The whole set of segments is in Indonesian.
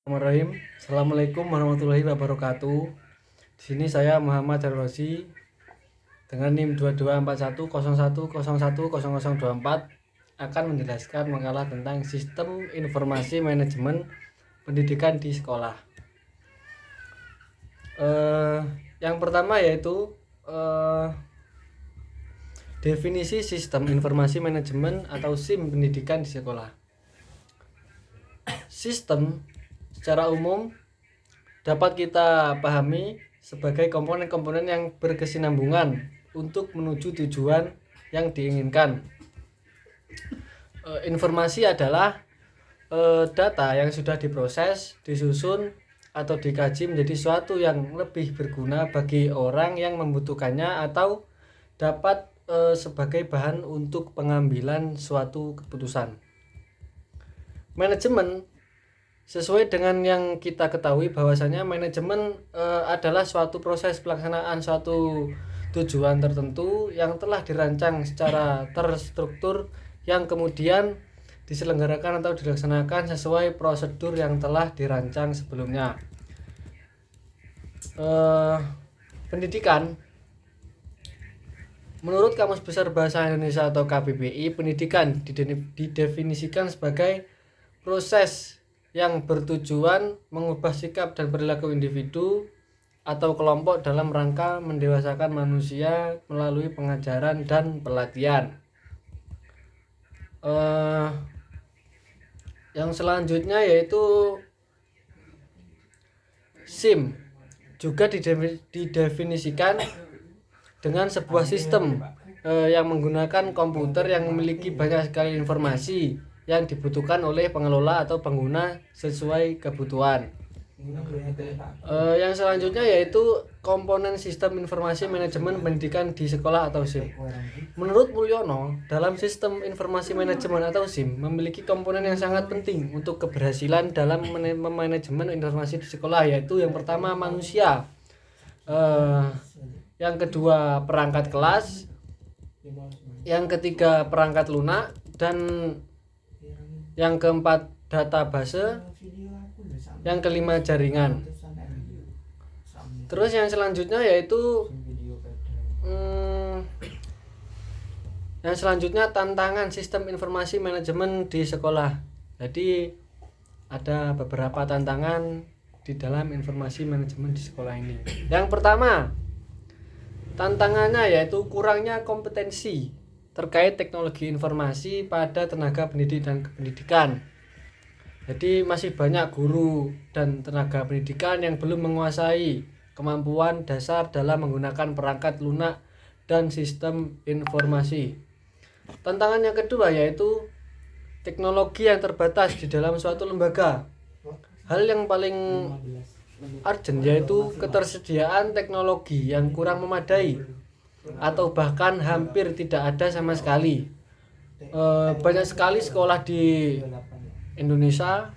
Bismillahirrahmanirrahim. Assalamualaikum warahmatullahi wabarakatuh. Di sini saya Muhammad Darrosi dengan NIM 224101010024 akan menjelaskan makalah tentang sistem informasi manajemen pendidikan di sekolah. Yang pertama yaitu definisi sistem informasi manajemen atau SIM pendidikan di sekolah. Sistem secara umum dapat kita pahami sebagai komponen-komponen yang berkesinambungan untuk menuju tujuan yang diinginkan. Informasi adalah data yang sudah diproses, disusun, atau dikaji menjadi suatu yang lebih berguna bagi orang yang membutuhkannya atau dapat sebagai bahan untuk pengambilan suatu keputusan. Manajemen sesuai dengan yang kita ketahui bahwasanya manajemen adalah suatu proses pelaksanaan suatu tujuan tertentu yang telah dirancang secara terstruktur yang kemudian diselenggarakan atau dilaksanakan sesuai prosedur yang telah dirancang sebelumnya. Pendidikan menurut Kamus Besar Bahasa Indonesia atau KBBI, pendidikan didefinisikan sebagai proses yang bertujuan mengubah sikap dan perilaku individu atau kelompok dalam rangka mendewasakan manusia melalui pengajaran dan pelatihan. Yang selanjutnya yaitu SIM juga didefinisikan dengan sebuah sistem yang menggunakan komputer yang memiliki banyak sekali informasi yang dibutuhkan oleh pengelola atau pengguna sesuai kebutuhan. Yang selanjutnya yaitu komponen sistem informasi manajemen pendidikan di sekolah atau SIM. Menurut Mulyono, dalam sistem informasi manajemen atau SIM memiliki komponen yang sangat penting untuk keberhasilan dalam manajemen informasi di sekolah, yaitu yang pertama manusia, yang kedua perangkat kelas, yang ketiga perangkat lunak, dan yang keempat database, yang kelima jaringan. Terus yang selanjutnya yaitu tantangan sistem informasi manajemen di sekolah. Jadi ada beberapa tantangan di dalam informasi manajemen di sekolah ini. Yang pertama, tantangannya yaitu kurangnya kompetensi terkait teknologi informasi pada tenaga pendidik dan kependidikan. Jadi masih banyak guru dan tenaga pendidikan yang belum menguasai kemampuan dasar dalam menggunakan perangkat lunak dan sistem informasi. Tantangan yang kedua yaitu teknologi yang terbatas di dalam suatu lembaga. Hal yang paling urgent yaitu ketersediaan teknologi yang kurang memadai atau bahkan hampir tidak ada sama sekali. Banyak sekali sekolah di Indonesia,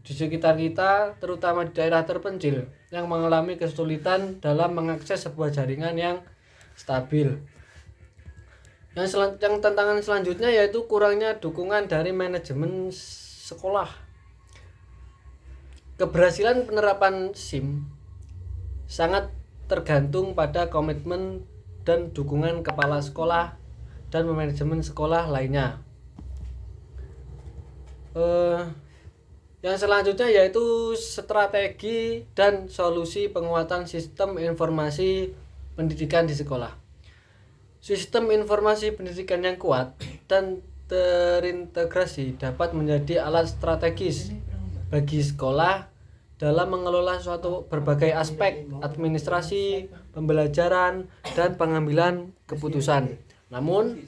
di sekitar kita, terutama di daerah terpencil, yang mengalami kesulitan dalam mengakses sebuah jaringan yang stabil. Yang tantangan selanjutnya yaitu kurangnya dukungan dari manajemen sekolah. Keberhasilan penerapan SIM sangat tergantung pada komitmen dan dukungan kepala sekolah dan manajemen sekolah lainnya. Yang selanjutnya yaitu strategi dan solusi penguatan sistem informasi pendidikan di sekolah. Sistem informasi pendidikan yang kuat dan terintegrasi dapat menjadi alat strategis bagi sekolah dalam mengelola suatu berbagai aspek administrasi, pembelajaran, dan pengambilan keputusan. Namun,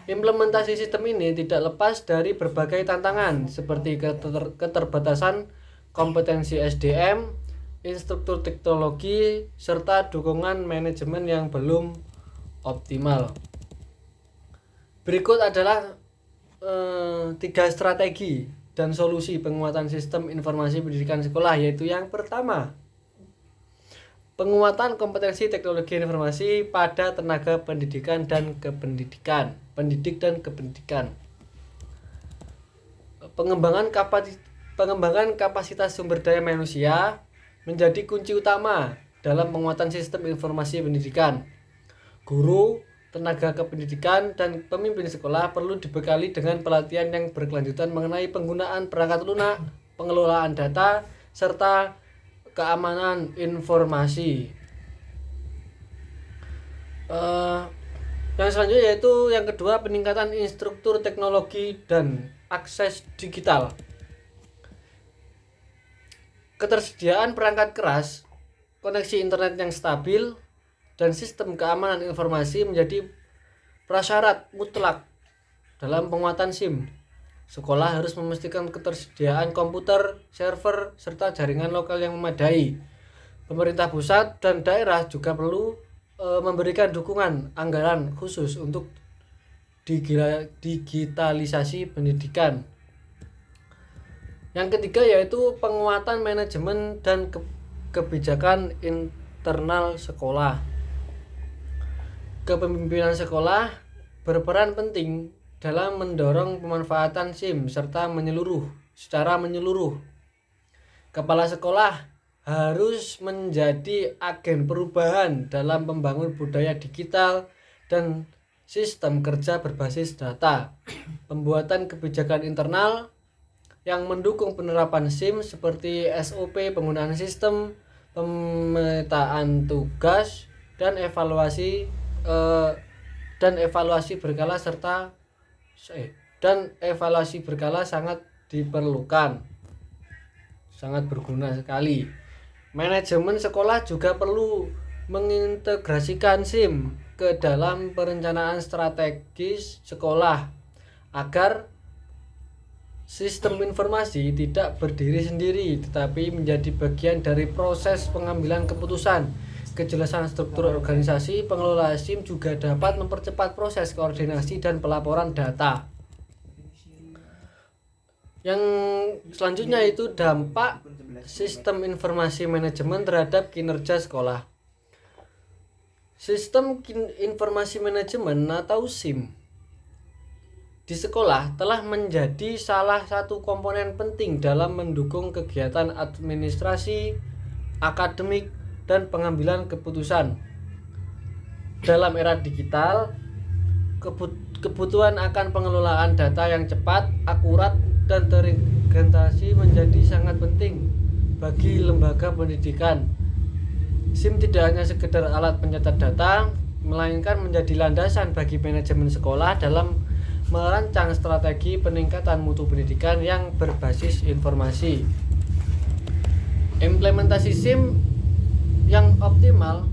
implementasi sistem ini tidak lepas dari berbagai tantangan seperti keterbatasan kompetensi SDM, instruktur teknologi, serta dukungan manajemen yang belum optimal. Berikut adalah 3 strategi dan solusi penguatan sistem informasi pendidikan sekolah, yaitu yang pertama, penguatan kompetensi teknologi informasi pada tenaga pendidikan dan pendidik dan kependidikan. Pengembangan pengembangan kapasitas sumber daya manusia menjadi kunci utama dalam penguatan sistem informasi pendidikan. Guru, tenaga kependidikan, dan pemimpin sekolah perlu dibekali dengan pelatihan yang berkelanjutan mengenai penggunaan perangkat lunak, pengelolaan data, serta keamanan informasi. Yang selanjutnya yaitu yang kedua, peningkatan infrastruktur teknologi dan akses digital. Ketersediaan perangkat keras, koneksi internet yang stabil, dan sistem keamanan informasi menjadi prasyarat mutlak dalam penguatan SIM. Sekolah harus memastikan ketersediaan komputer, server, serta jaringan lokal yang memadai. Pemerintah pusat dan daerah juga perlu memberikan dukungan anggaran khusus untuk digitalisasi pendidikan. Yang ketiga yaitu penguatan manajemen dan kebijakan internal sekolah. Kepemimpinan sekolah berperan penting dalam mendorong pemanfaatan SIM secara menyeluruh. Kepala sekolah harus menjadi agen perubahan dalam membangun budaya digital dan sistem kerja berbasis data. Pembuatan kebijakan internal yang mendukung penerapan SIM seperti SOP penggunaan sistem, pemetaan tugas, dan evaluasi berkala sangat diperlukan, sangat berguna sekali. Manajemen sekolah juga perlu mengintegrasikan SIM ke dalam perencanaan strategis sekolah agar sistem informasi tidak berdiri sendiri tetapi menjadi bagian dari proses pengambilan keputusan. Kejelasan struktur organisasi pengelola SIM juga dapat mempercepat proses koordinasi dan pelaporan data. Yang selanjutnya itu dampak sistem informasi manajemen terhadap kinerja sekolah. Sistem informasi manajemen atau SIM di sekolah telah menjadi salah satu komponen penting dalam mendukung kegiatan administrasi, akademik, dan pengambilan keputusan. Dalam era digital, kebutuhan akan pengelolaan data yang cepat, akurat, dan terintegrasi menjadi sangat penting bagi lembaga pendidikan. SIM tidak hanya sekedar alat pencatat data, melainkan menjadi landasan bagi manajemen sekolah dalam merancang strategi peningkatan mutu pendidikan yang berbasis informasi. Implementasi SIM yang optimal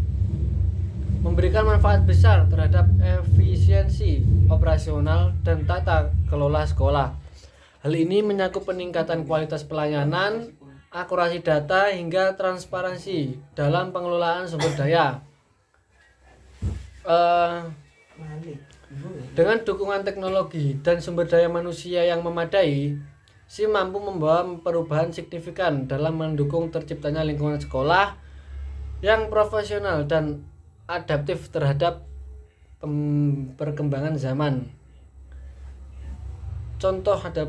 memberikan manfaat besar terhadap efisiensi operasional dan tata kelola sekolah. Hal ini menyangkut peningkatan kualitas pelayanan, akurasi data, hingga transparansi dalam pengelolaan sumber daya. Dengan dukungan teknologi dan sumber daya manusia yang memadai, SIM mampu membawa perubahan signifikan dalam mendukung terciptanya lingkungan sekolah yang profesional dan adaptif terhadap perkembangan zaman. Contoh ada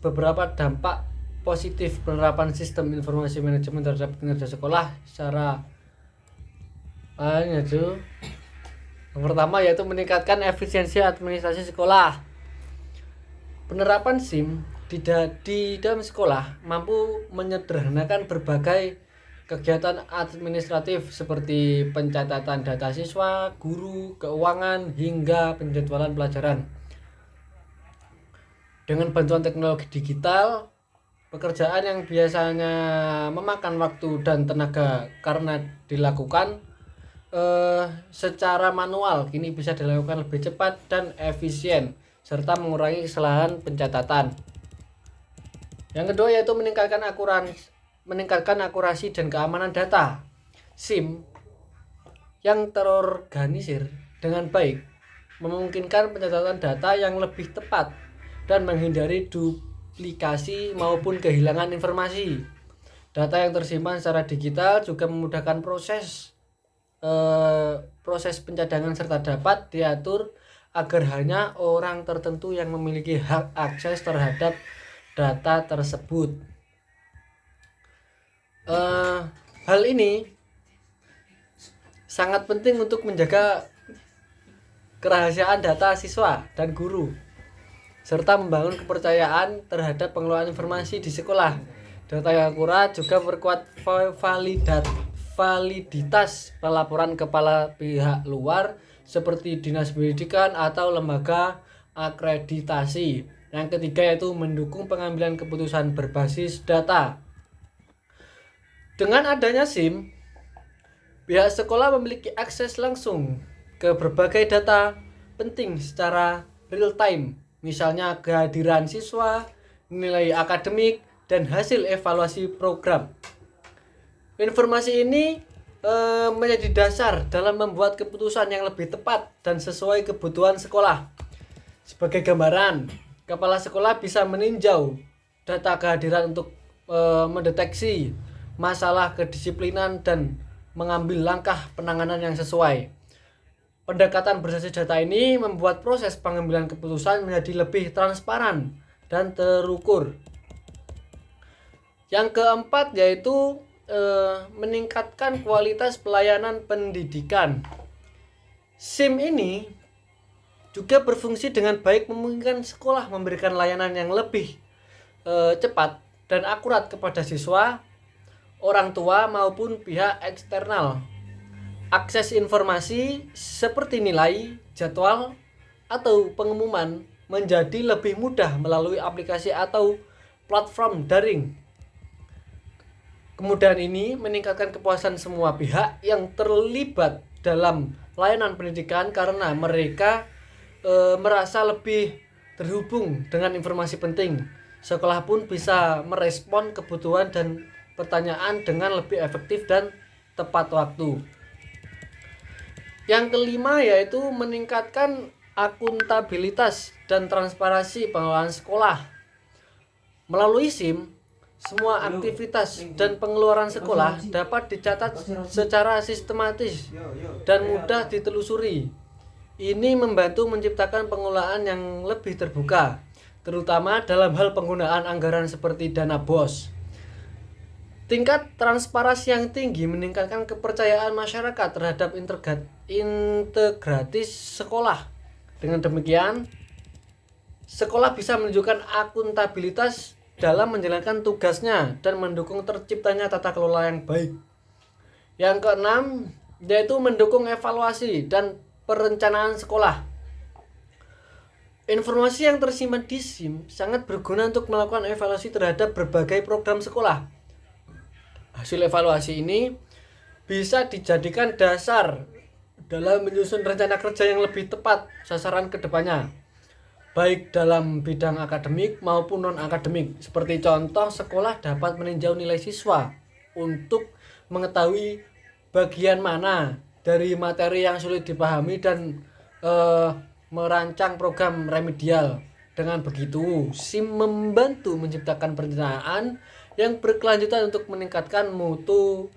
beberapa dampak positif penerapan sistem informasi manajemen terhadap kinerja sekolah secara yang pertama yaitu meningkatkan efisiensi administrasi sekolah. Penerapan SIM di dalam sekolah mampu menyederhanakan berbagai kegiatan administratif seperti pencatatan data siswa, guru, keuangan, hingga penjadwalan pelajaran. Dengan bantuan teknologi digital, pekerjaan yang biasanya memakan waktu dan tenaga karena dilakukan secara manual kini bisa dilakukan lebih cepat dan efisien serta mengurangi kesalahan pencatatan. Yang kedua yaitu meningkatkan akurasi dan keamanan data. SIM yang terorganisir dengan baik memungkinkan pencatatan data yang lebih tepat dan menghindari duplikasi maupun kehilangan informasi. Data yang tersimpan secara digital juga memudahkan proses pencadangan serta dapat diatur agar hanya orang tertentu yang memiliki hak akses terhadap data tersebut. Eh, hal ini sangat penting untuk menjaga kerahasiaan data siswa dan guru, serta membangun kepercayaan terhadap pengelolaan informasi di sekolah. Data yang akurat juga memperkuat validitas pelaporan kepala pihak luar seperti dinas pendidikan atau lembaga akreditasi. Yang ketiga yaitu mendukung pengambilan keputusan berbasis data. Dengan adanya SIM, pihak sekolah memiliki akses langsung ke berbagai data penting secara real time, misalnya kehadiran siswa, nilai akademik, dan hasil evaluasi program. Informasi ini menjadi dasar dalam membuat keputusan yang lebih tepat dan sesuai kebutuhan sekolah. Sebagai gambaran, kepala sekolah bisa meninjau data kehadiran untuk mendeteksi masalah kedisiplinan dan mengambil langkah penanganan yang sesuai. Pendekatan berbasis data ini membuat proses pengambilan keputusan menjadi lebih transparan dan terukur. Yang keempat yaitu meningkatkan kualitas pelayanan pendidikan. SIM ini juga berfungsi dengan baik, memungkinkan sekolah memberikan layanan yang lebih cepat dan akurat kepada siswa, orang tua maupun pihak eksternal. Akses informasi seperti nilai, jadwal, atau pengumuman menjadi lebih mudah melalui aplikasi atau platform daring. Kemudahan ini meningkatkan kepuasan semua pihak yang terlibat dalam layanan pendidikan karena mereka merasa lebih terhubung dengan informasi penting. Sekolah pun bisa merespon kebutuhan dan pertanyaan dengan lebih efektif dan tepat waktu. Yang kelima yaitu meningkatkan akuntabilitas dan transparansi pengelolaan sekolah. Melalui SIM, semua aktivitas dan pengeluaran sekolah dapat dicatat secara sistematis dan mudah ditelusuri. Ini membantu menciptakan pengelolaan yang lebih terbuka, terutama dalam hal penggunaan anggaran seperti dana BOS. Tingkat transparansi yang tinggi meningkatkan kepercayaan masyarakat terhadap integratis sekolah. Dengan demikian, sekolah bisa menunjukkan akuntabilitas dalam menjalankan tugasnya dan mendukung terciptanya tata kelola yang baik. Yang keenam, yaitu mendukung evaluasi dan perencanaan sekolah. Informasi yang tersimpan di SIM sangat berguna untuk melakukan evaluasi terhadap berbagai program sekolah. Hasil evaluasi ini bisa dijadikan dasar dalam menyusun rencana kerja yang lebih tepat sasaran ke depannya, baik dalam bidang akademik maupun non-akademik. Seperti contoh, sekolah dapat meninjau nilai siswa untuk mengetahui bagian mana dari materi yang sulit dipahami dan merancang program remedial. Dengan begitu, SIM membantu menciptakan perencanaan yang berkelanjutan untuk meningkatkan mutu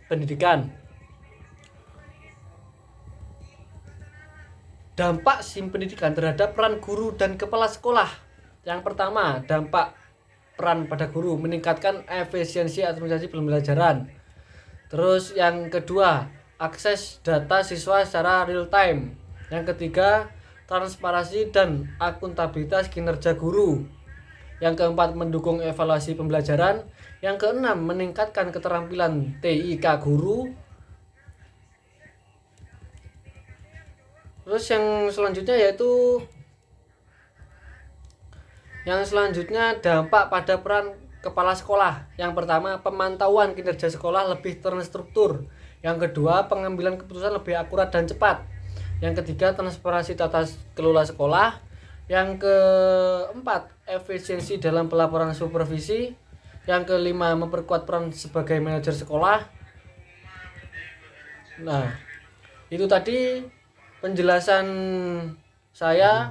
pendidikan. Dampak SIM pendidikan terhadap peran guru dan kepala sekolah. Yang pertama, dampak peran pada guru meningkatkan efisiensi administrasi pembelajaran. Terus yang kedua, akses data siswa secara real time. Yang ketiga, transparansi dan akuntabilitas kinerja guru. Yang keempat, mendukung evaluasi pembelajaran. Yang keenam, meningkatkan keterampilan TIK guru. Terus yang selanjutnya dampak pada peran kepala sekolah. Yang pertama, pemantauan kinerja sekolah lebih terstruktur. Yang kedua, pengambilan keputusan lebih akurat dan cepat. Yang ketiga, transparansi tata kelola sekolah. Yang keempat, efisiensi dalam pelaporan supervisi. Yang kelima, memperkuat peran sebagai manajer sekolah. Nah, itu tadi penjelasan saya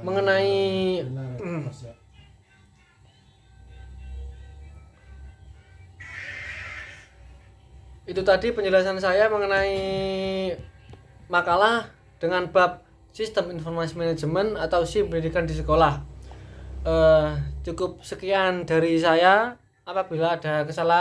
mengenai makalah dengan bab sistem informasi manajemen atau SIM pendidikan di sekolah. Cukup sekian dari saya. apabila ada kesalahan